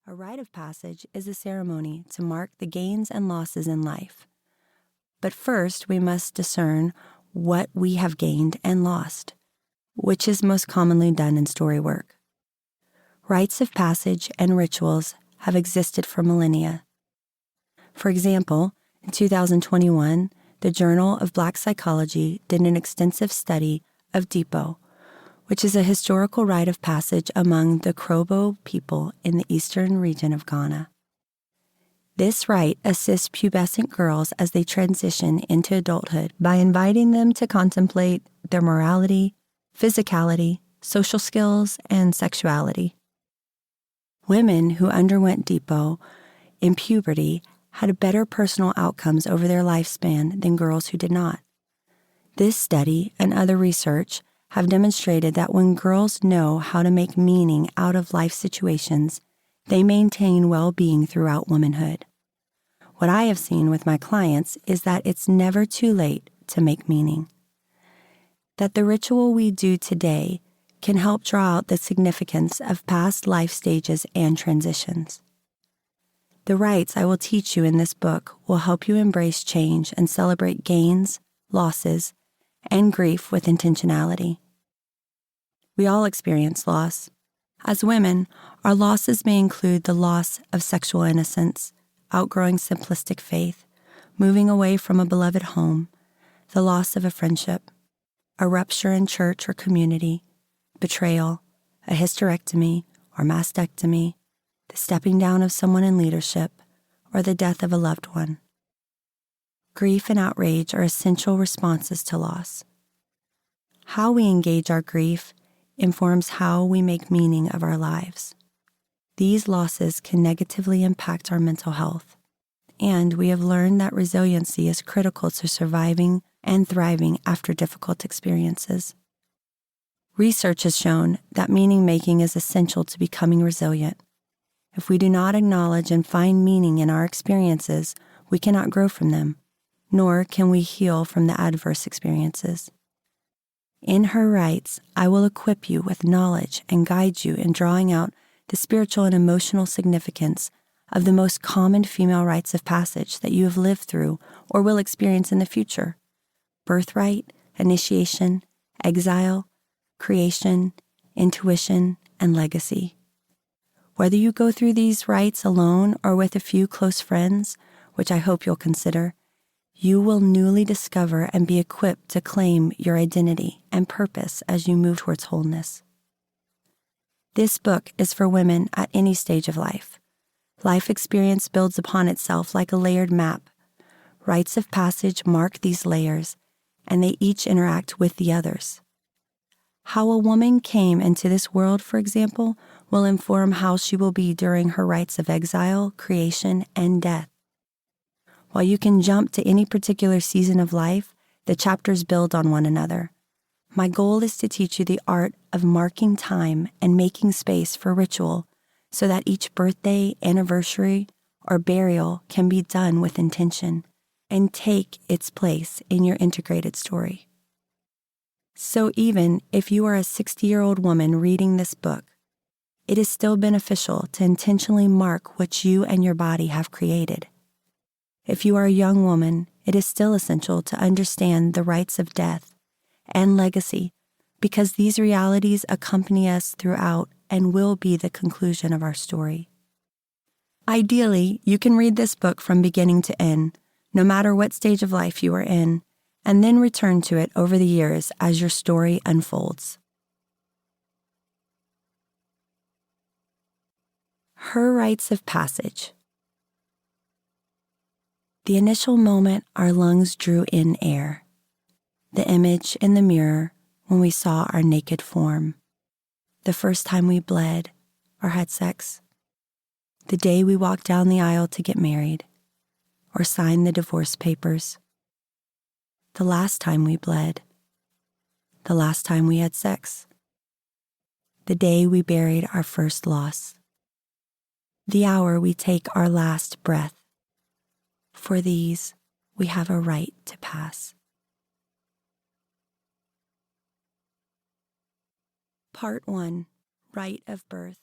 A rite of passage is a ceremony to mark the gains and losses in life. But first, we must discern what we have gained and lost, which is most commonly done in story work. Rites of passage and rituals have existed for millennia. For example, in 2021, the Journal of Black Psychology did an extensive study of Dipo, which is a historical rite of passage among the Krobo people in the eastern region of Ghana. This rite assists pubescent girls as they transition into adulthood by inviting them to contemplate their morality, physicality, social skills, and sexuality. Women who underwent Dipo in puberty had better personal outcomes over their lifespan than girls who did not. This study and other research have demonstrated that when girls know how to make meaning out of life situations, they maintain well-being throughout womanhood. What I have seen with my clients is that it's never too late to make meaning. That the ritual we do today can help draw out the significance of past life stages and transitions. The rites I will teach you in this book will help you embrace change and celebrate gains, losses, and grief with intentionality. We all experience loss. As women, our losses may include the loss of sexual innocence, outgrowing simplistic faith, moving away from a beloved home, the loss of a friendship, a rupture in church or community, betrayal, a hysterectomy or mastectomy, the stepping down of someone in leadership, or the death of a loved one. Grief and outrage are essential responses to loss. How we engage our grief informs how we make meaning of our lives. These losses can negatively impact our mental health, and we have learned that resiliency is critical to surviving and thriving after difficult experiences. Research has shown that meaning-making is essential to becoming resilient. If we do not acknowledge and find meaning in our experiences, we cannot grow from them, nor can we heal from the adverse experiences. In her rites, I will equip you with knowledge and guide you in drawing out the spiritual and emotional significance of the most common female rites of passage that you have lived through or will experience in the future: birthright, initiation, exile, creation, intuition, and legacy. Whether you go through these rites alone or with a few close friends, which I hope you'll consider, you will newly discover and be equipped to claim your identity and purpose as you move towards wholeness. This book is for women at any stage of life. Life experience builds upon itself like a layered map. Rites of passage mark these layers, and they each interact with the others. How a woman came into this world, for example, will inform how she will be during her rites of exile, creation, and death. While you can jump to any particular season of life, the chapters build on one another. My goal is to teach you the art of marking time and making space for ritual so that each birthday, anniversary, or burial can be done with intention and take its place in your integrated story. So even if you are a 60-year-old woman reading this book, it is still beneficial to intentionally mark what you and your body have created. If you are a young woman, it is still essential to understand the rites of death and legacy, because these realities accompany us throughout and will be the conclusion of our story. Ideally, you can read this book from beginning to end, no matter what stage of life you are in, and then return to it over the years as your story unfolds. Her rites of passage. The initial moment our lungs drew in air. The image in the mirror when we saw our naked form. The first time we bled or had sex. The day we walked down the aisle to get married or sign the divorce papers. The last time we bled. The last time we had sex. The day we buried our first loss. The hour we take our last breath. For these, we have a right to pass. Part 1. Rite of Birth.